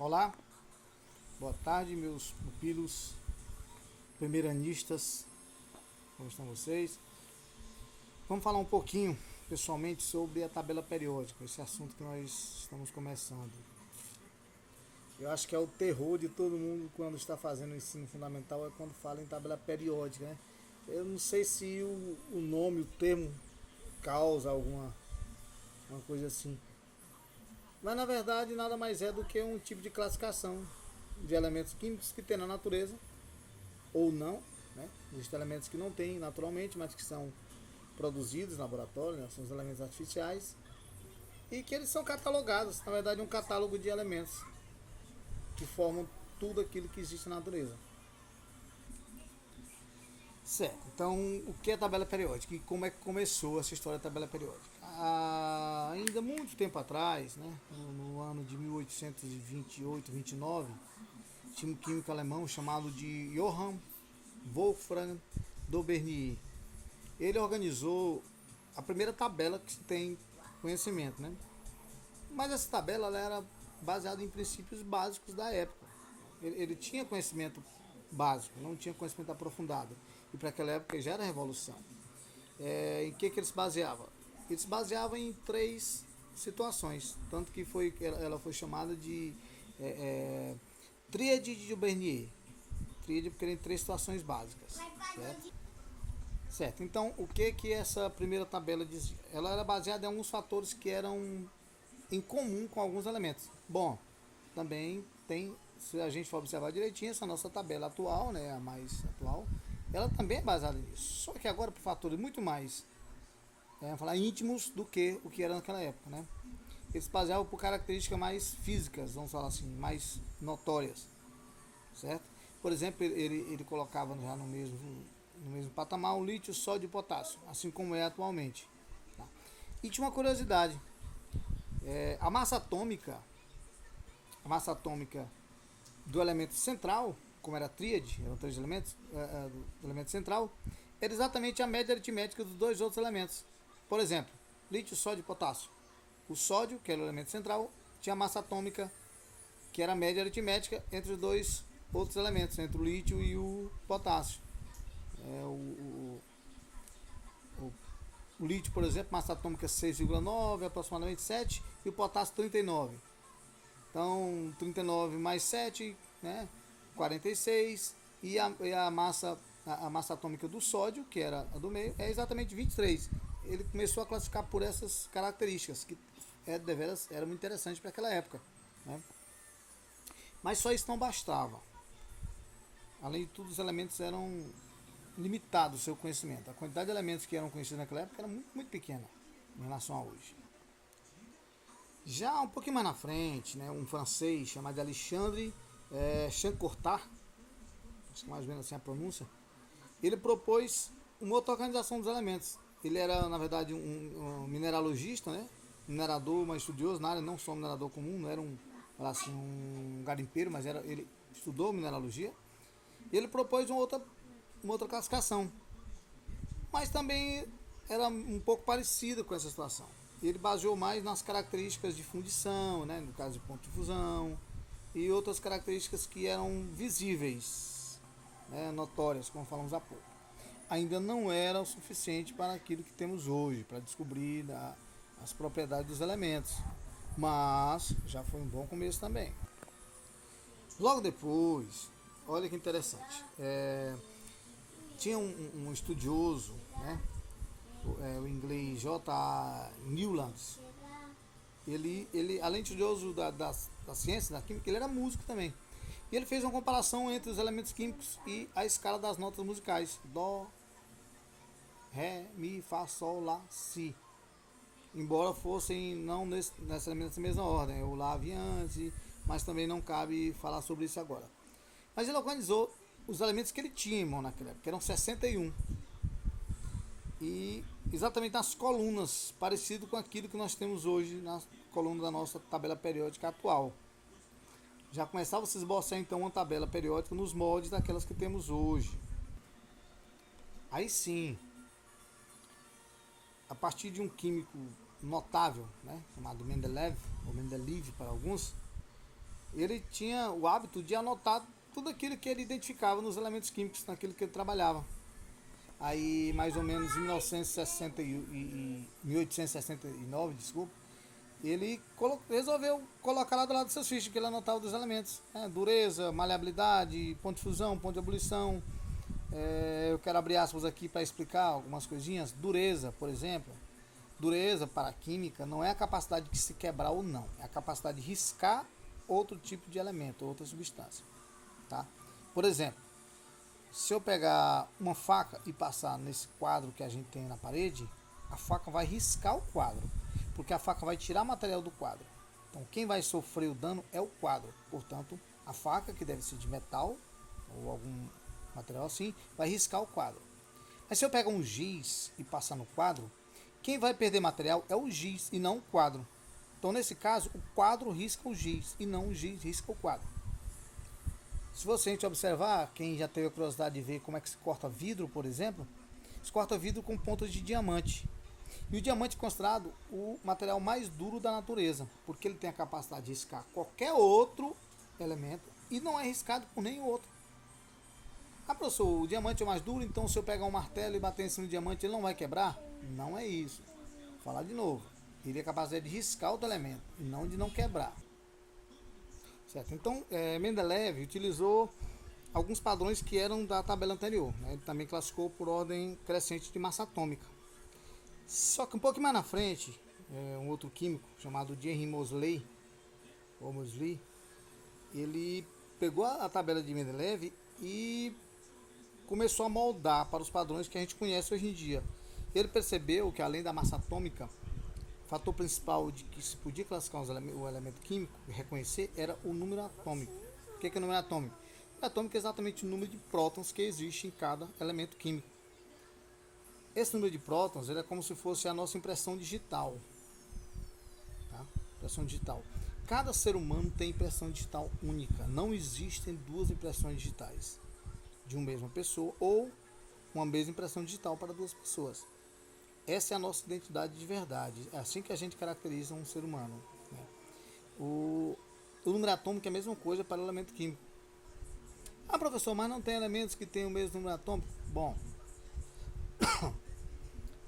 Olá, boa tarde, meus pupilos primeiranistas, como estão vocês? Vamos falar um pouquinho, pessoalmente, sobre a tabela periódica, esse assunto que nós estamos começando. Eu acho que é o terror de todo mundo quando está fazendo o ensino fundamental, é quando fala em tabela periódica, né? Eu não sei se o nome, o termo, causa alguma uma coisa assim. Mas na verdade nada mais é do que um tipo de classificação de elementos químicos que tem na natureza, ou não, né? Existem elementos que não tem naturalmente, mas que são produzidos no laboratório, né? São os elementos artificiais, e que eles são catalogados, na verdade um catálogo de elementos que formam tudo aquilo que existe na natureza. Certo, então o que é tabela periódica e como é que começou essa história da tabela periódica? Ainda muito tempo atrás, né, no ano de 1828, 29, tinha um químico alemão chamado de Johann Wolfgang Daubernier. Ele organizou a primeira tabela que se tem conhecimento, né? Mas essa tabela ela era baseada em princípios básicos da época. Ele tinha conhecimento básico, não tinha conhecimento aprofundado. E para aquela época já era revolução. Em que ele se baseava? Ele se baseava em três situações, tanto que ela foi chamada de tríade de Bernier. Tríade porque tem três situações básicas. Certo? Certo. Então, o que essa primeira tabela dizia? Ela era baseada em alguns fatores que eram em comum com alguns elementos. Bom, também tem, se a gente for observar direitinho, essa nossa tabela atual, né, a mais atual, ela também é baseada nisso. Só que agora por fatores muito mais, vamos falar, íntimos do que o que era naquela época, né? Eles se baseavam por características mais físicas, vamos falar assim, mais notórias, certo? Por exemplo, ele colocava já no mesmo patamar o lítio, sódio e potássio, assim como é atualmente. Tá? E tinha uma curiosidade, a massa atômica do elemento central, como era a tríade, eram três elementos, do elemento central, era exatamente a média aritmética dos dois outros elementos. Por exemplo, lítio, sódio e potássio. O sódio, que era o elemento central, tinha a massa atômica, que era a média aritmética entre os dois outros elementos, entre o lítio e o potássio. O lítio, por exemplo, massa atômica 6,9, aproximadamente 7, e o potássio 39. Então, 39 mais 7, né, 46, e a massa atômica do sódio, que era a do meio, é exatamente 23. Ele começou a classificar por essas características, que deveras era muito interessante para aquela época, né? Mas só isso não bastava. Além de tudo, os elementos eram limitados o seu conhecimento. A quantidade de elementos que eram conhecidos naquela época era muito, muito pequena em relação a hoje. Já um pouquinho mais na frente, né, um francês chamado Alexandre Chancortat, acho que mais ou menos assim a pronúncia, ele propôs uma outra organização dos elementos. Ele era, na verdade, um mineralogista, né, minerador, mas estudioso na área, não só um minerador comum, não era um garimpeiro, mas ele estudou mineralogia. E ele propôs uma outra classificação, mas também era um pouco parecida com essa situação. Ele baseou mais nas características de fundição, né, no caso de ponto de fusão, e outras características que eram visíveis, né, notórias, como falamos há pouco. Ainda não era o suficiente para aquilo que temos hoje, para descobrir as propriedades dos elementos, mas já foi um bom começo também. Logo depois, olha que interessante, tinha um estudioso, né, o inglês J. Newlands. Ele além de estudioso da ciência, da química, ele era músico também. E ele fez uma comparação entre os elementos químicos e a escala das notas musicais: Dó, Ré, Mi, Fá, Sol, Lá, Si. Embora fossem não nessa mesma ordem, o Lá havia antes, mas também não cabe falar sobre isso agora. Mas ele organizou os elementos que ele tinha em mão naquela época, que eram 61. E exatamente nas colunas, parecido com aquilo que nós temos hoje na coluna da nossa tabela periódica atual. Já começava a se esboçar então uma tabela periódica nos moldes daquelas que temos hoje. Aí sim, a partir de um químico notável, né, chamado Mendeleev, ou Mendeleev para alguns, ele tinha o hábito de anotar tudo aquilo que ele identificava nos elementos químicos, naquilo que ele trabalhava. Aí, mais ou menos em 1869, desculpa, ele resolveu colocar lá do lado dos seus fichas, que ele anotava dos elementos. Dureza, maleabilidade, ponto de fusão, ponto de ebulição. Eu quero abrir aspas aqui para explicar algumas coisinhas. Dureza, por exemplo. Dureza para a química não é a capacidade de se quebrar ou não, é a capacidade de riscar outro tipo de elemento, outra substância. Tá? Por exemplo, se eu pegar uma faca e passar nesse quadro que a gente tem na parede, a faca vai riscar o quadro, porque a faca vai tirar material do quadro. Então quem vai sofrer o dano é o quadro. Portanto, a faca, que deve ser de metal ou algum material assim, vai riscar o quadro. Mas se eu pegar um giz e passar no quadro, quem vai perder material é o giz e não o quadro. Então nesse caso, o quadro risca o giz e não o giz risca o quadro. Se você a gente observar, quem já teve a curiosidade de ver como é que se corta vidro, por exemplo, se corta vidro com pontas de diamante. E o diamante é considerado o material mais duro da natureza, porque ele tem a capacidade de riscar qualquer outro elemento e não é riscado por nenhum outro. Professor, o diamante é mais duro, então se eu pegar um martelo e bater em cima do diamante, ele não vai quebrar? Não é isso. Vou falar de novo. Ele é capaz de riscar outro elemento, e não de não quebrar. Certo? Então, Mendeleev utilizou alguns padrões que eram da tabela anterior. Né? Ele também classificou por ordem crescente de massa atômica. Só que um pouco mais na frente, um outro químico chamado Henry Moseley, ele pegou a tabela de Mendeleev e começou a moldar para os padrões que a gente conhece hoje em dia. Ele percebeu que, além da massa atômica, o fator principal de que se podia classificar o elemento químico e reconhecer era o número atômico. O que é o número atômico? O número atômico é exatamente o número de prótons que existe em cada elemento químico. Esse número de prótons ele é como se fosse a nossa impressão digital. Tá? Impressão digital. Cada ser humano tem impressão digital única. Não existem duas impressões digitais de uma mesma pessoa ou uma mesma impressão digital para duas pessoas. Essa é a nossa identidade de verdade. É assim que a gente caracteriza um ser humano. Né? O número atômico é a mesma coisa para o elemento químico. Professor, mas não tem elementos que têm o mesmo número atômico? Bom,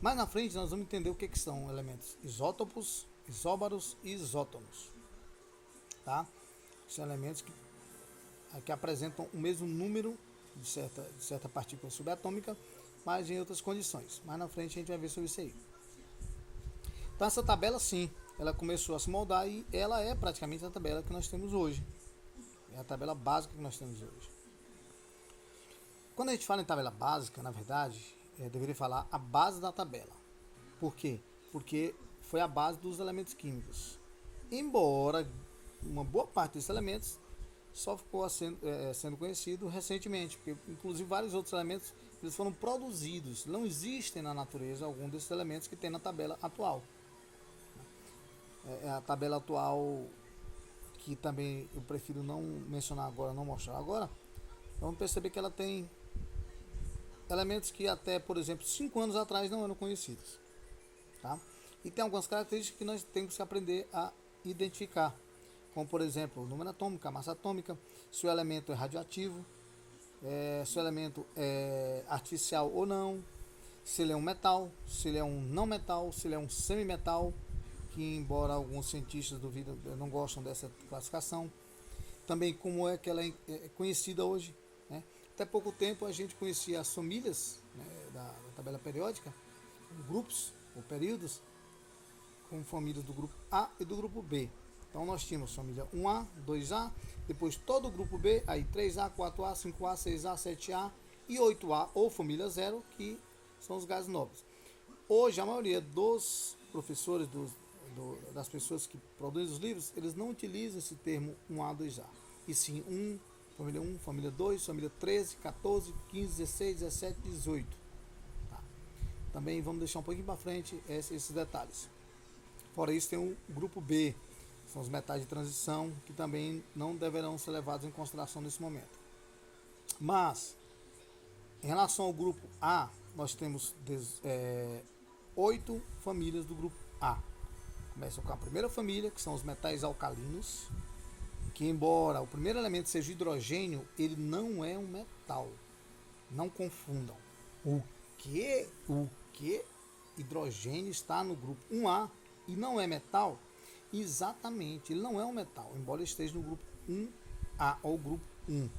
mais na frente nós vamos entender o que são elementos isótopos, isóbaros e isótonos. Tá? São elementos que apresentam o mesmo número de certa partícula subatômica, mas em outras condições. Mais na frente a gente vai ver sobre isso aí. Então essa tabela sim, ela começou a se moldar e ela é praticamente a tabela que nós temos hoje. É a tabela básica que nós temos hoje. Quando a gente fala em tabela básica, na verdade, deveria falar a base da tabela. Por quê? Porque foi a base dos elementos químicos. Embora uma boa parte desses elementos só ficou sendo conhecido recentemente, porque inclusive vários outros elementos eles foram produzidos. Não existem na natureza algum desses elementos que tem na tabela atual. A tabela atual, que também eu prefiro não mencionar agora, não mostrar agora, vamos perceber que ela tem elementos que até, por exemplo, 5 anos atrás não eram conhecidos. Tá? E tem algumas características que nós temos que aprender a identificar. Como, por exemplo, o número atômico, a massa atômica, se o elemento é radioativo, se o elemento é artificial ou não, se ele é um metal, se ele é um não metal, se ele é um semimetal, que embora alguns cientistas duvidam, não gostam dessa classificação. Também como é que ela é conhecida hoje. Né? Até pouco tempo a gente conhecia as famílias, né, da tabela periódica, grupos ou períodos, como famílias do grupo A e do grupo B. Então nós tínhamos família 1A, 2A, depois todo o grupo B, aí 3A, 4A, 5A, 6A, 7A e 8A, ou família 0, que são os gases nobres. Hoje a maioria dos professores, das pessoas que produzem os livros, eles não utilizam esse termo 1A, 2A. E sim 1, família 2, família 13, 14, 15, 16, 17, 18. Tá. Também vamos deixar um pouquinho para frente esses detalhes. Fora isso tem o grupo B, são os metais de transição, que também não deverão ser levados em consideração nesse momento. Mas, em relação ao grupo A, nós temos 8 famílias do grupo A. Começa com a primeira família, que são os metais alcalinos, que embora o primeiro elemento seja hidrogênio, ele não é um metal. Não confundam. O que? Hidrogênio está no grupo 1A e não é metal? Exatamente, ele não é um metal, embora esteja no grupo 1A ou grupo 1.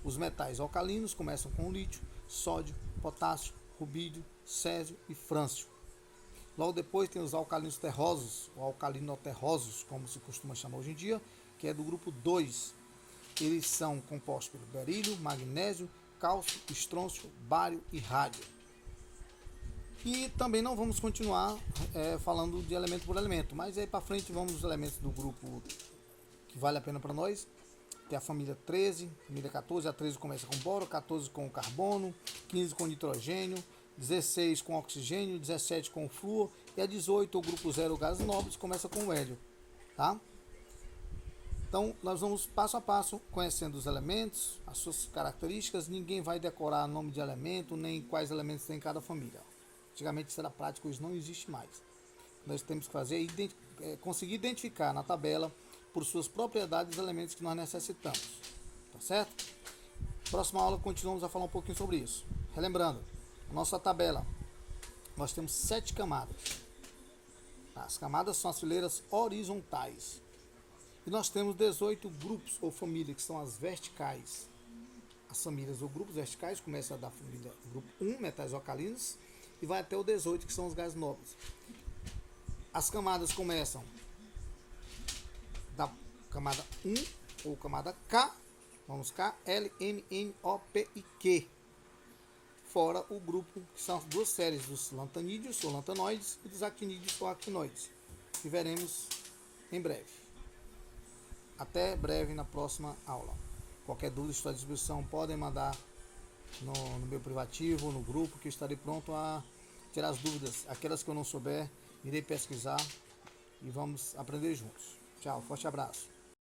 Os metais alcalinos começam com lítio, sódio, potássio, rubídio, césio e frâncio. Logo depois tem os alcalinos terrosos, ou alcalinoterrosos, como se costuma chamar hoje em dia, que é do grupo 2. Eles são compostos pelo berílio, magnésio, cálcio, estrôncio, bário e rádio. E também não vamos continuar falando de elemento por elemento, mas aí para frente vamos os elementos do grupo que vale a pena para nós. Tem a família 13, família 14, a 13 começa com boro, 14 com carbono, 15 com nitrogênio, 16 com oxigênio, 17 com flúor e a 18, o grupo 0, gases nobres, começa com hélio, tá? Então, nós vamos passo a passo conhecendo os elementos, as suas características. Ninguém vai decorar nome de elemento, nem quais elementos tem em cada família. Antigamente isso era prático, isso não existe mais. Nós temos que fazer conseguir identificar na tabela, por suas propriedades, os elementos que nós necessitamos. Tá certo? Próxima aula continuamos a falar um pouquinho sobre isso. Relembrando, a nossa tabela, nós temos 7 camadas. As camadas são as fileiras horizontais. E nós temos 18 grupos ou famílias, que são as verticais. As famílias ou grupos verticais começam da família grupo 1, metais alcalinos, e vai até o 18, que são os gases nobres. As camadas começam da camada 1 ou camada K, vamos K, L, M, N, O, P e Q. Fora o grupo, que são as duas séries dos lantanídeos ou lantanoides e dos actinídeos ou actinoides, que veremos em breve. Até breve na próxima aula. Qualquer dúvida, estou à disposição, podem mandar no meu privativo, no grupo, que eu estarei pronto a tirar as dúvidas. Aquelas que eu não souber, irei pesquisar e vamos aprender juntos. Tchau, forte abraço.